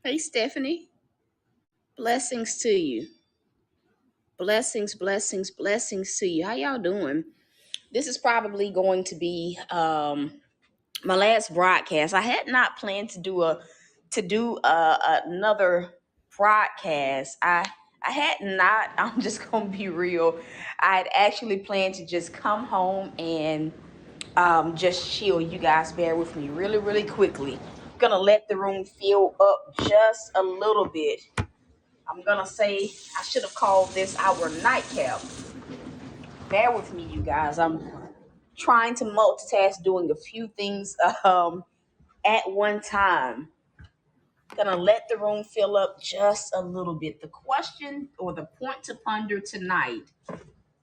Hey, Stephanie. Blessings to you. Blessings, blessings, blessings to you. How y'all doing? This is probably going to be my last broadcast. I had not planned to do another broadcast. I had not. I'm just gonna be real. I had actually planned to just come home and just chill. You guys bear with me really, really quickly. Gonna let the room fill up just a little bit. I'm gonna say I should have called this our nightcap. Bear with me, you guys. I'm trying to multitask, doing a few things at one time. Gonna let the room fill up just a little bit. The question or the point to ponder tonight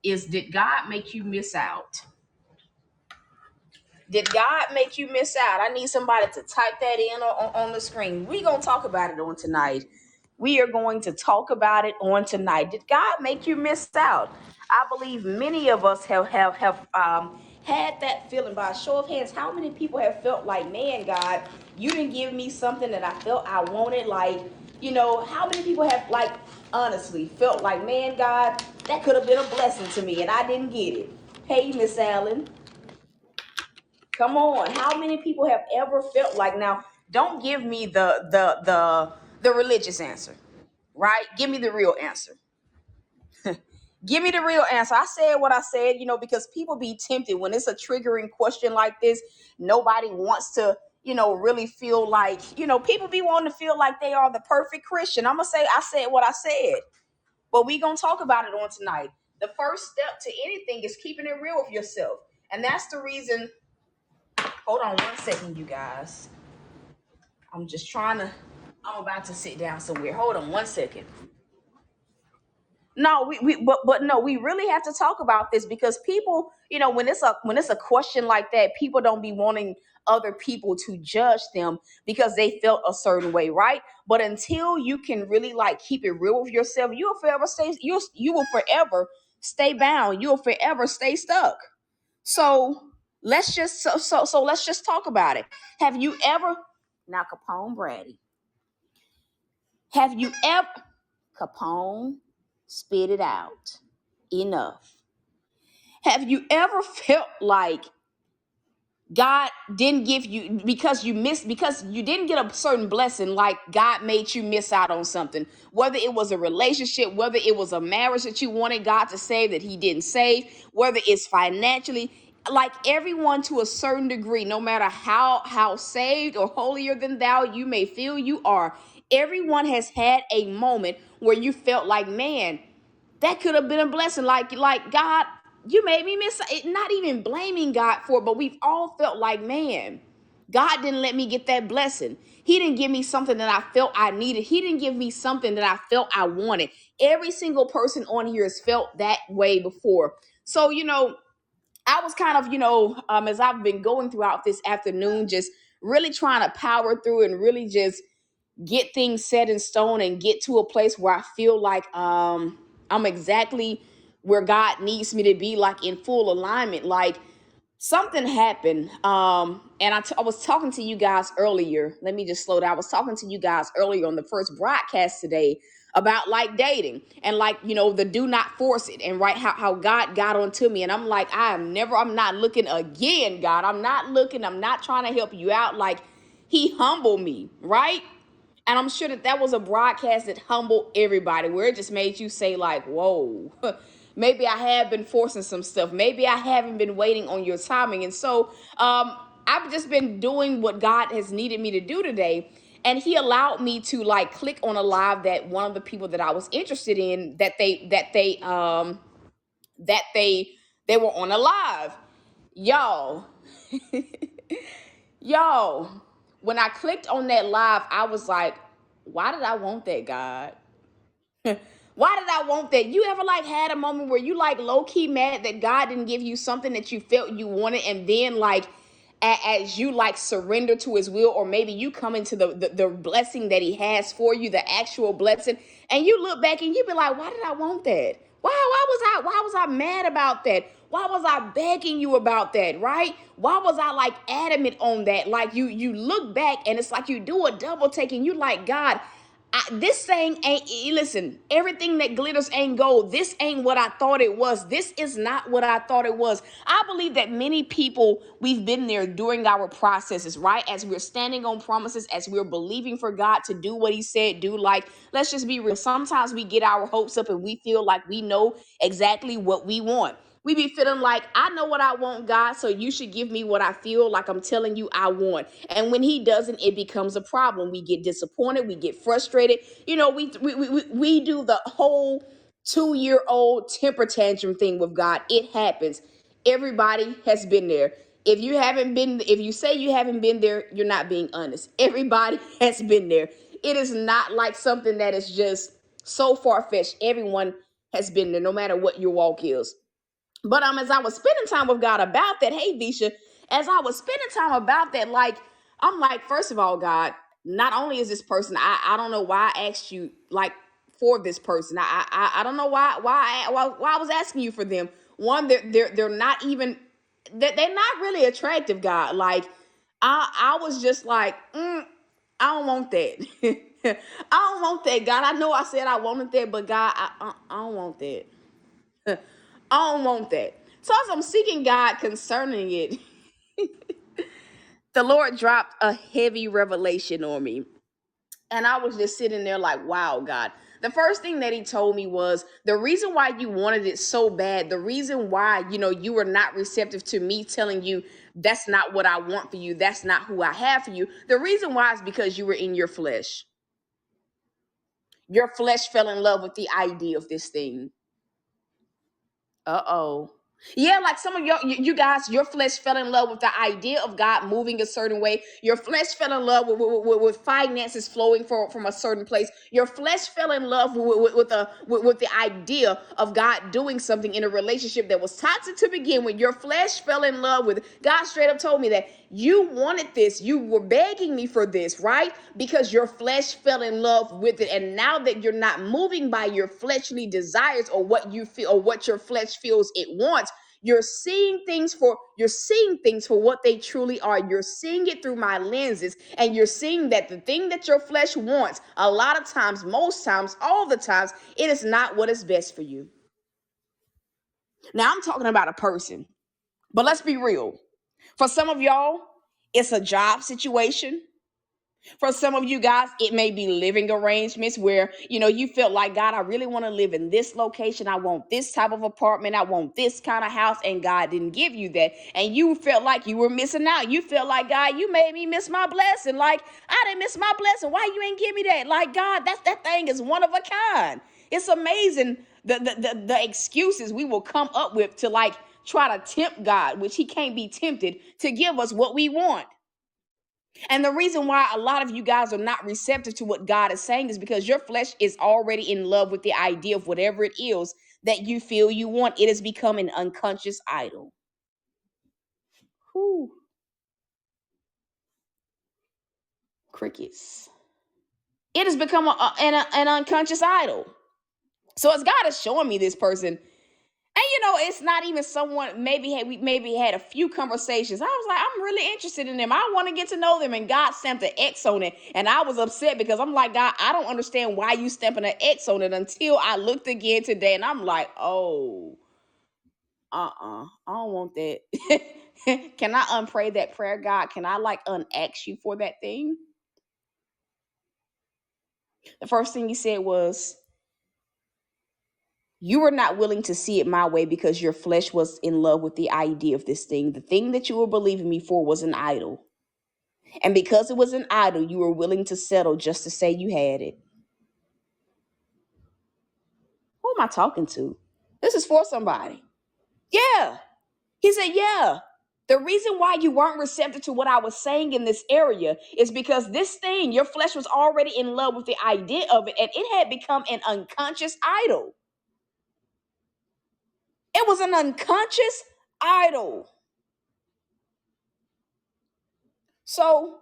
is: did God make you miss out? Did God make you miss out? I need somebody to type that in on the screen. We're going to talk about it on tonight. We are going to talk about it on tonight. Did God make you miss out? I believe many of us have had that feeling. By a show of hands, how many people have felt like, man, God, you didn't give me something that I felt I wanted? Like, how many people have, like, honestly felt like, man, God, that could have been a blessing to me and I didn't get it? Hey, Miss Allen. Come on. How many people have ever felt like, now don't give me the religious answer, right? Give me the real answer. Give me the real answer. I said what I said, because people be tempted when it's a triggering question like this. Nobody wants to, really feel like, people be wanting to feel like they are the perfect Christian. I'm gonna say I said what I said, but we gonna talk about it on tonight. The first step to anything is keeping it real with yourself. And that's the reason. Hold on one second, you guys. I'm about to sit down somewhere. Hold on one second. No, but no, we really have to talk about this because people, when it's a question like that, people don't be wanting other people to judge them because they felt a certain way, right? But until you can really like keep it real with yourself, you will forever stay bound. You'll forever stay stuck. So let's just talk about it. Have you ever now Capone Brady? Have you ever Capone spit it out? Enough. Have you ever felt like God didn't give you because you didn't get a certain blessing, like God made you miss out on something, whether it was a relationship, whether it was a marriage that you wanted God to save that he didn't save, whether it's financially, like everyone to a certain degree, no matter how saved or holier than thou you may feel you are, everyone has had a moment where you felt like, man, that could have been a blessing. Like God, you made me miss it. Not even blaming God for it, but we've all felt like, man, God didn't let me get that blessing. He didn't give me something that I felt I needed. He didn't give me something that I felt I wanted. Every single person on here has felt that way before. So, I was kind of, as I've been going throughout this afternoon, just really trying to power through and really just get things set in stone and get to a place where I feel like I'm exactly where God needs me to be, like in full alignment. Like something happened, and I was talking to you guys earlier. Let me just slow down. I was talking to you guys earlier on the first broadcast today about like dating and like the do not force it, and right how God got onto me, and I'm like, I'm not looking again, God. I'm not looking. I'm not trying to help you out. Like he humbled me, right? And I'm sure that was a broadcast that humbled everybody, where it just made you say like, whoa, maybe I have been forcing some stuff. Maybe I haven't been waiting on your timing. And so I've just been doing what God has needed me to do today. And he allowed me to like click on a live that one of the people that I was interested in, they were on a live. Y'all, y'all, when I clicked on that live, I was like, why did I want that, God? Why did I want that? You ever like had a moment where you like low key mad that God didn't give you something that you felt you wanted, and then like as you like surrender to his will, or maybe you come into the blessing that he has for you, the actual blessing, and you look back and you be like, why did I want that? Why was I mad about that? Why was I begging you about that, right? Why was I like adamant on that? Like you look back and it's like you do a double take and you like, God, this thing ain't, listen, everything that glitters ain't gold. This ain't what I thought it was. This is not what I thought it was. I believe that many people, we've been there during our processes, right? As we're standing on promises, as we're believing for God to do what he said do. Like, let's just be real. Sometimes we get our hopes up and we feel like we know exactly what we want. We be feeling like, I know what I want, God, so you should give me what I feel like I'm telling you I want. And when he doesn't, it becomes a problem. We get disappointed, we get frustrated. You know, we do the whole 2-year-old temper tantrum thing with God. It happens. Everybody has been there. If you say you haven't been there, you're not being honest. Everybody has been there. It is not like something that is just so far-fetched. Everyone has been there, no matter what your walk is. But as I was spending time with God about that, hey Visha, as I was spending time about that, like I'm like, first of all, God, not only is this person, I don't know why I asked you like for this person. I don't know why I was asking you for them. One, they're not even they're not really attractive, God. Like I was just like, I don't want that. I don't want that, God. I know I said I wanted that, but God, I don't want that. I don't want that. So as I'm seeking God concerning it, the Lord dropped a heavy revelation on me. And I was just sitting there like, wow, God. The first thing that he told me was the reason why you wanted it so bad, the reason why, you were not receptive to me telling you that's not what I want for you, that's not who I have for you. The reason why is because you were in your flesh. Your flesh fell in love with the idea of this thing. Uh-oh. Yeah, like some of you guys, your flesh fell in love with the idea of God moving a certain way. Your flesh fell in love with finances flowing from a certain place. Your flesh fell in love with the idea of God doing something in a relationship that was toxic to begin with. Your flesh fell in love with God. Straight up told me that you wanted this. You were begging me for this, right? Because your flesh fell in love with it. And now that you're not moving by your fleshly desires or what you feel or what your flesh feels it wants, you're seeing things for what they truly are. You're seeing it through my lenses, and you're seeing that the thing that your flesh wants, a lot of times, most times, all the times, it is not what is best for you. Now I'm talking about a person, but let's be real. For some of y'all, it's a job situation. For some of you guys, it may be living arrangements where, you felt like, God, I really want to live in this location. I want this type of apartment. I want this kind of house. And God didn't give you that. And you felt like you were missing out. You felt like, God, you made me miss my blessing. Like, I didn't miss my blessing. Why you ain't give me that? Like, God, that thing is one of a kind. It's amazing the excuses we will come up with to like try to tempt God, which he can't be tempted to give us what we want. And the reason why a lot of you guys are not receptive to what God is saying is because your flesh is already in love with the idea of whatever it is that you feel you want. It has become an unconscious idol. Whew. Crickets. It has become an unconscious idol. So as God is showing me this person, and it's not even someone we maybe had a few conversations. I was like, I'm really interested in them. I want to get to know them. And God stamped an X on it. And I was upset because I'm like, God, I don't understand why you stamping an X on it until I looked again today. And I'm like, oh, I don't want that. Can I unpray that prayer, God? Can I like unask you for that thing? The first thing he said was, you were not willing to see it my way because your flesh was in love with the idea of this thing. The thing that you were believing me for was an idol. And because it was an idol, you were willing to settle just to say you had it. Who am I talking to? This is for somebody. Yeah. He said, yeah. The reason why you weren't receptive to what I was saying in this area is because this thing, your flesh was already in love with the idea of it, and it had become an unconscious idol. It was an unconscious idol. So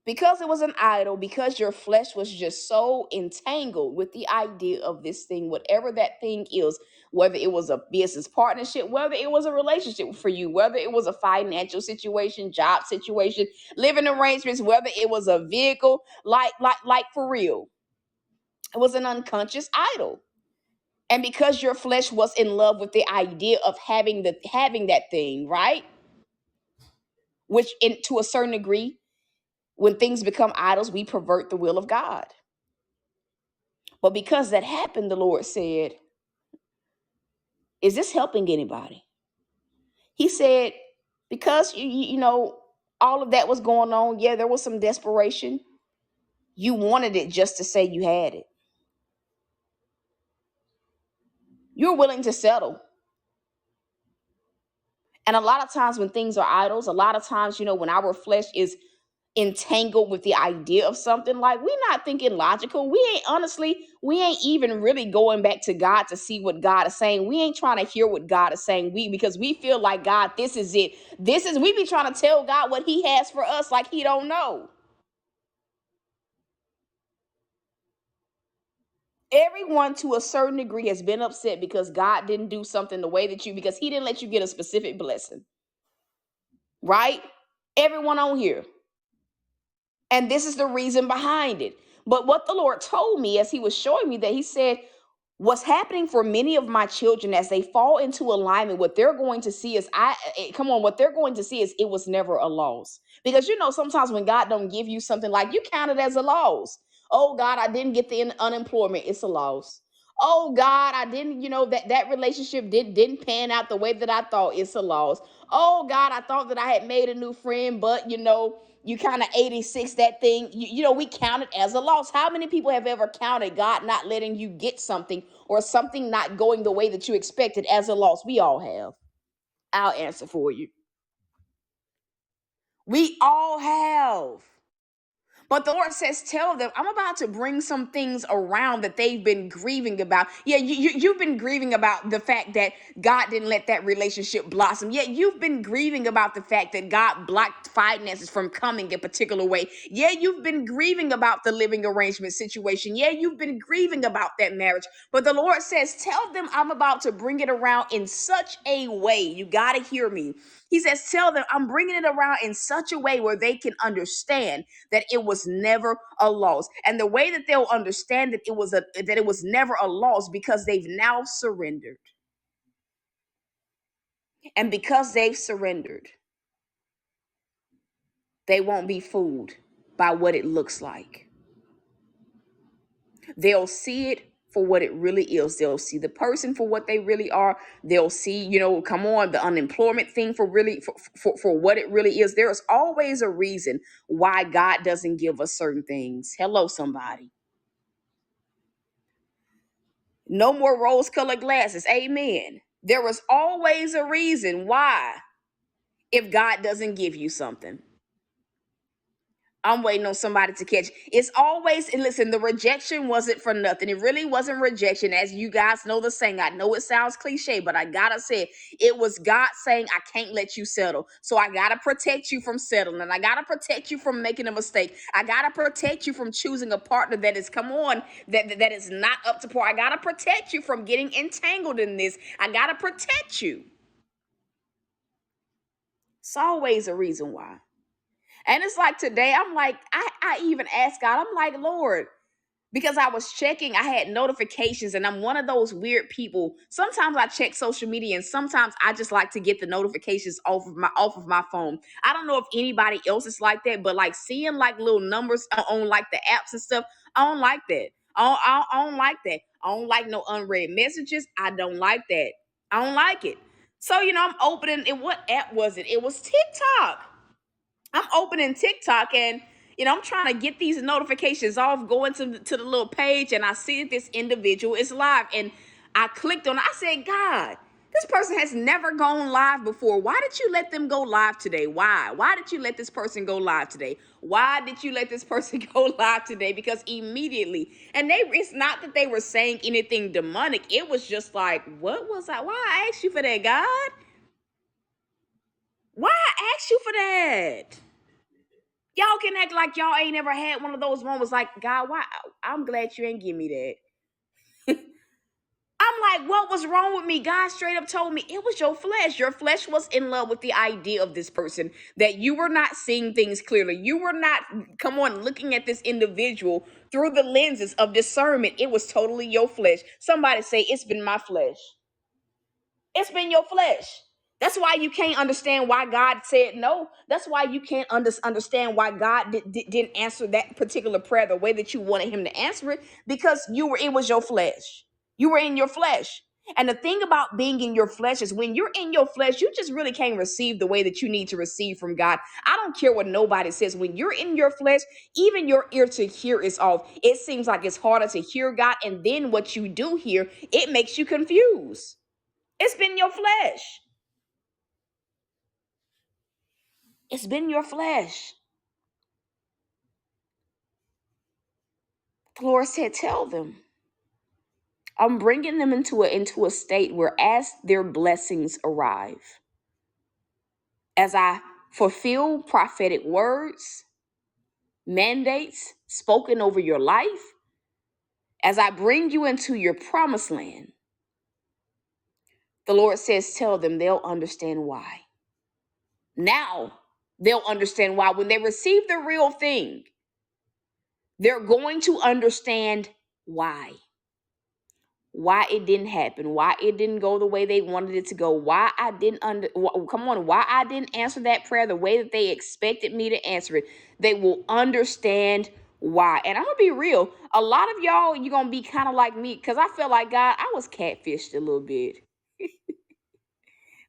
Because it was an idol, because your flesh was just so entangled with the idea of this thing, whatever that thing is, whether it was a business partnership, whether it was a relationship for you, whether it was a financial situation, job situation, living arrangements, whether it was a vehicle, like for real, it was an unconscious idol. And because your flesh was in love with the idea of having that thing, right? Which in to a certain degree, when things become idols, we pervert the will of God. But because that happened, the Lord said, is this helping anybody? He said, because you know, all of that was going on. Yeah, there was some desperation. You wanted it just to say you had it. You're willing to settle. And a lot of times when things are idols, a lot of times, you know, when our flesh is entangled with the idea of something, like we're not thinking logical. We ain't even really going back to God to see what God is saying. We ain't trying to hear what God is saying. Because we feel like, God, this is it. We be trying to tell God what he has for us like he don't know. Everyone to a certain degree has been upset because God didn't do something the way that because he didn't let you get a specific blessing. Right? Everyone on here. And this is the reason behind it. But what the Lord told me as he was showing me that, he said, what's happening for many of my children as they fall into alignment, what they're going to see is what they're going to see is it was never a loss. Because you know, sometimes when God don't give you something, like you count it as a loss. Oh God, I didn't get the unemployment, it's a loss. Oh God, I didn't, you know, that relationship didn't pan out the way that I thought, it's a loss. Oh God, I thought that I had made a new friend, but you know, you kind of 86 that thing. You know, we count it as a loss. How many people have ever counted God not letting you get something or something not going the way that you expected as a loss? We all have. I'll answer for you. We all have. But the Lord says, tell them, I'm about to bring some things around that they've been grieving about. Yeah, you've been grieving about the fact that God didn't let that relationship blossom. Yeah, you've been grieving about the fact that God blocked finances from coming a particular way. Yeah, you've been grieving about the living arrangement situation. Yeah, you've been grieving about that marriage. But the Lord says, tell them I'm about to bring it around in such a way. You got to hear me. He says, tell them I'm bringing it around in such a way where they can understand that it was never a loss. And the way that they'll understand that it was never a loss because they've now surrendered. And because they've surrendered, they won't be fooled by what it looks like. They'll see it for what it really is. They'll see the person for what they really are. They'll see, you know, come on, the unemployment thing for what it really is. There's always a reason why God doesn't give us certain things. Hello, somebody. No more rose-colored glasses. Amen. There is always a reason why if God doesn't give you something. I'm waiting on somebody to catch. It's always, and listen, the rejection wasn't for nothing. It really wasn't rejection. As you guys know the saying, I know it sounds cliche, but I gotta say it was God saying, I can't let you settle. So I gotta protect you from settling. I gotta protect you from making a mistake. I gotta protect you from choosing a partner that is, come on, that is not up to par. I gotta protect you from getting entangled in this. I gotta protect you. It's always a reason why. And it's like today, I'm like, I even asked God, I'm like, Lord, because I was checking, I had notifications, and I'm one of those weird people. Sometimes I check social media, and sometimes I just like to get the notifications off of my phone. I don't know if anybody else is like that, but like seeing like little numbers on like the apps and stuff, I don't like that. I don't like that. I don't like no unread messages. I don't like that. I don't like it. So, you know, I'm opening it. What app was it? It was TikTok. I'm opening TikTok and I'm trying to get these notifications off, going to the little page, and I see that this individual is live. And I clicked on it. I said, God, this person has never gone live before. Why did you let them go live today? Why? Why did you let this person go live today? Why did you let this person go live today? Because immediately, and it's not that they were saying anything demonic. It was just like, what was I? Why I asked you for that, God? Why I asked you for that? Y'all can act like y'all ain't ever had one of those moments like, God, why? I'm glad you ain't give me that. I'm like, what was wrong with me? God straight up told me it was your flesh. Your flesh was in love with the idea of this person, that you were not seeing things clearly. You were not, come on, looking at this individual through the lenses of discernment. It was totally your flesh. Somebody say, it's been my flesh. It's been your flesh. That's why you can't understand why God said no. That's why you can't understand why God didn't answer that particular prayer the way that you wanted him to answer it, because it was your flesh. You were in your flesh. And the thing about being in your flesh is when you're in your flesh, you just really can't receive the way that you need to receive from God. I don't care what nobody says. When you're in your flesh, even your ear to hear is off. It seems like it's harder to hear God. And then what you do hear, it makes you confused. It's been your flesh. It's been your flesh. The Lord said, tell them. I'm bringing them into a state where as their blessings arrive, as I fulfill prophetic words, mandates spoken over your life, as I bring you into your promised land, the Lord says, tell them, they'll understand why. Now they'll understand why. When they receive the real thing, they're going to understand why. Why it didn't happen, why it didn't go the way they wanted it to go, why I didn't why I didn't answer that prayer the way that they expected me to answer it. They will understand why. And I'm gonna be real, a lot of y'all, you're gonna be kind of like me, because I feel like, God, I was catfished a little bit.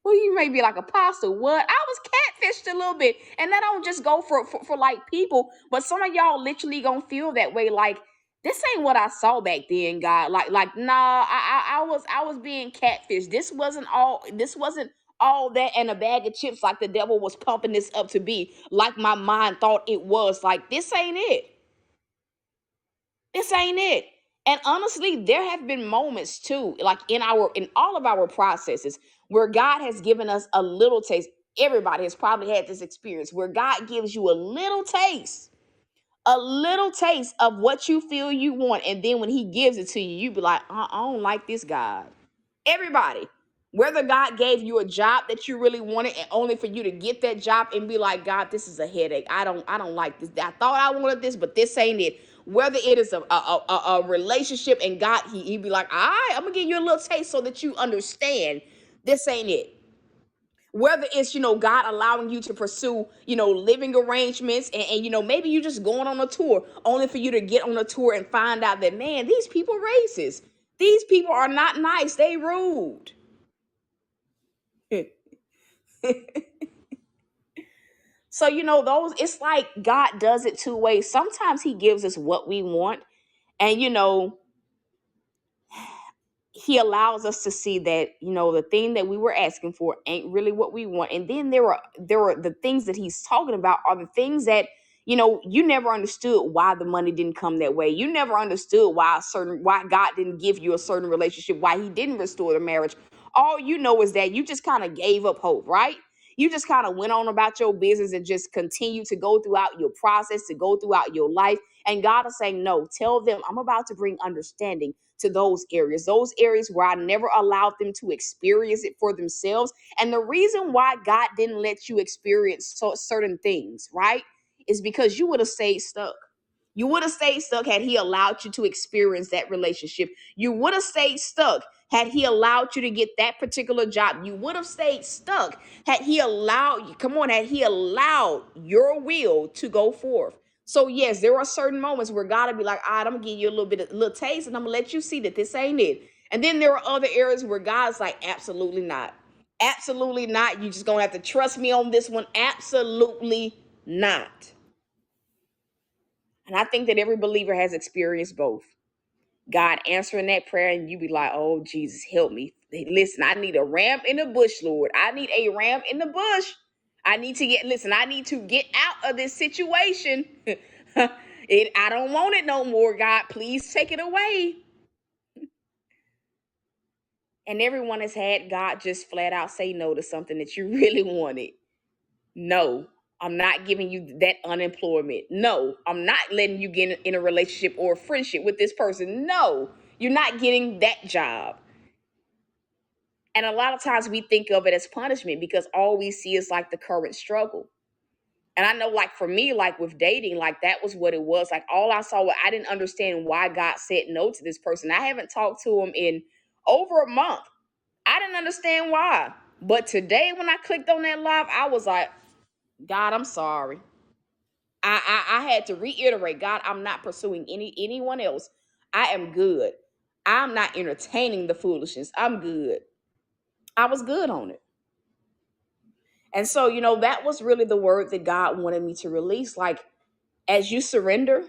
Well, you may be like, Apostle, what? I was catfished a little bit. And that don't just go for like people, but some of y'all literally gonna feel that way. Like, this ain't what I saw back then, God. Nah, I was being catfished. This wasn't all that and a bag of chips like the devil was pumping this up to be, like my mind thought it was. Like, this ain't it. This ain't it. And honestly, there have been moments too, like in all of our processes, where God has given us a little taste. Everybody has probably had this experience where God gives you a little taste of what you feel you want. And then when he gives it to you, you be like, I don't like this God. Everybody. Whether God gave you a job that you really wanted and only for you to get that job and be like, God, this is a headache. I don't like this. I thought I wanted this, but this ain't it. Whether it is a relationship and God, he be like, all right, I'm gonna give you a little taste so that you understand this ain't it. Whether it's, God allowing you to pursue, living arrangements, and maybe you just going on a tour only for you to get on a tour and find out that, man, these people racist. These people are not nice. They rude. So, it's like God does it two ways. Sometimes he gives us what we want, and he allows us to see that, the thing that we were asking for ain't really what we want. And then there are the things that he's talking about are the things that, you never understood why the money didn't come that way. You never understood why God didn't give you a certain relationship, why he didn't restore the marriage. All you know is that you just kind of gave up hope, right? You just kind of went on about your business and just continue to go throughout your process, to go throughout your life. And God is saying, no, tell them I'm about to bring understanding to those areas where I never allowed them to experience it for themselves. And the reason why God didn't let you experience certain things, right, is because you would have stayed stuck. You would have stayed stuck had he allowed you to experience that relationship. You would have stayed stuck had he allowed you to get that particular job. You would have stayed stuck had he allowed you, come on, had he allowed your will to go forth. So yes, there are certain moments where God will be like, all right, I'm gonna give you a little taste, and I'm gonna let you see that this ain't it. And then there are other areas where God's like, absolutely not. Absolutely not. You just gonna have to trust me on this one. Absolutely not. And I think that every believer has experienced both. God answering that prayer, and you be like, oh, Jesus, help me. Listen, I need a ram in the bush, Lord. I need a ram in the bush. I need to get out of this situation. I don't want it no more, God. Please take it away. And everyone has had God just flat out say no to something that you really wanted. No. I'm not giving you that unemployment. No, I'm not letting you get in a relationship or a friendship with this person. No, you're not getting that job. And a lot of times we think of it as punishment because all we see is like the current struggle. And I know, like, for me, like with dating, like that was what it was. Like, all I saw, I didn't understand why God said no to this person. I haven't talked to him in over a month. I didn't understand why. But today, when I clicked on that live, I was like, God, I'm sorry. I had to reiterate, God, I'm not pursuing anyone else. I am good. I'm not entertaining the foolishness. I'm good. I was good on it. And so, that was really the word that God wanted me to release. Like, as you surrender,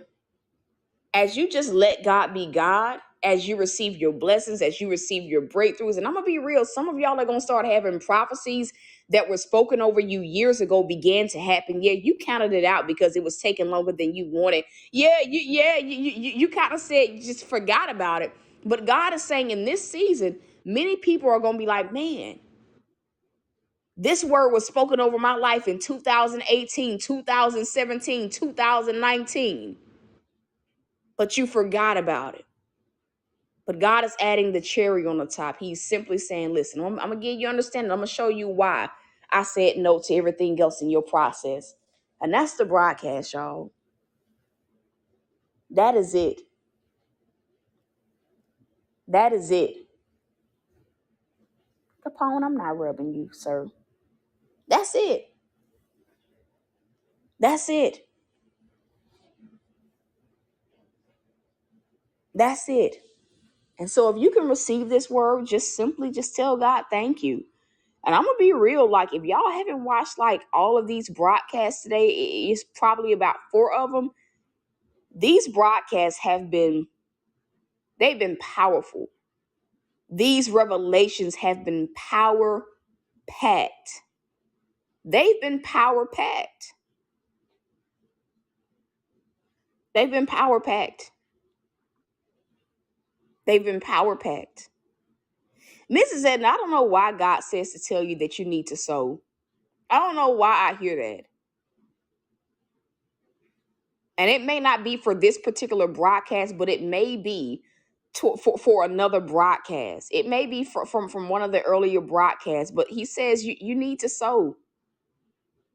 as you just let God be God, as you receive your blessings, as you receive your breakthroughs, and I'm going to be real, some of y'all are going to start having prophecies that were spoken over you years ago began to happen. Yeah, you counted it out because it was taking longer than you wanted. You kind of said you just forgot about it. But God is saying in this season, many people are going to be like, man, this word was spoken over my life in 2018, 2017, 2019, but you forgot about it. But God is adding the cherry on the top. He's simply saying, listen, I'm going to give you understanding. I'm going to show you why I said no to everything else in your process. And that's the broadcast, y'all. That is it. That is it. Capone, I'm not rubbing you, sir. That's it. That's it. That's it. And so if you can receive this word, just simply just tell God, thank you. And I'm going to be real. Like, if y'all haven't watched like all of these broadcasts today, it's probably about 4 of them. These broadcasts they've been powerful. These revelations have been power packed. They've been power packed. They've been power packed. They've been power packed. Mrs. Edna, I don't know why God says to tell you that you need to sow. I don't know why I hear that. And it may not be for this particular broadcast, but it may be for another broadcast. It may be from one of the earlier broadcasts, but he says you need to sow.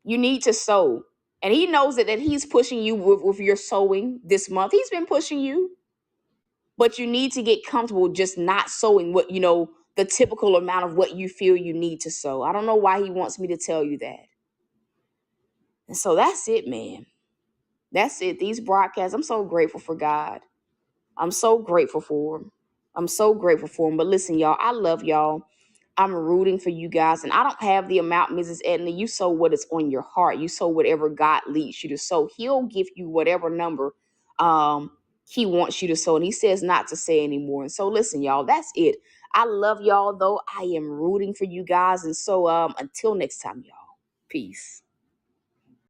You need to sow. And he knows that he's pushing you with your sowing this month. He's been pushing you. But you need to get comfortable just not sowing what, the typical amount of what you feel you need to sow. I don't know why he wants me to tell you that. And so that's it, man. That's it. These broadcasts, I'm so grateful for God. I'm so grateful for him. I'm so grateful for him. But listen, y'all, I love y'all. I'm rooting for you guys. And I don't have the amount, Mrs. Edna. You sow what is on your heart. You sow whatever God leads you to sow. He'll give you whatever number he wants you to sow. And he says not to say anymore. And so listen, y'all, that's it. I love y'all, though. I am rooting for you guys. And so until next time, y'all. Peace.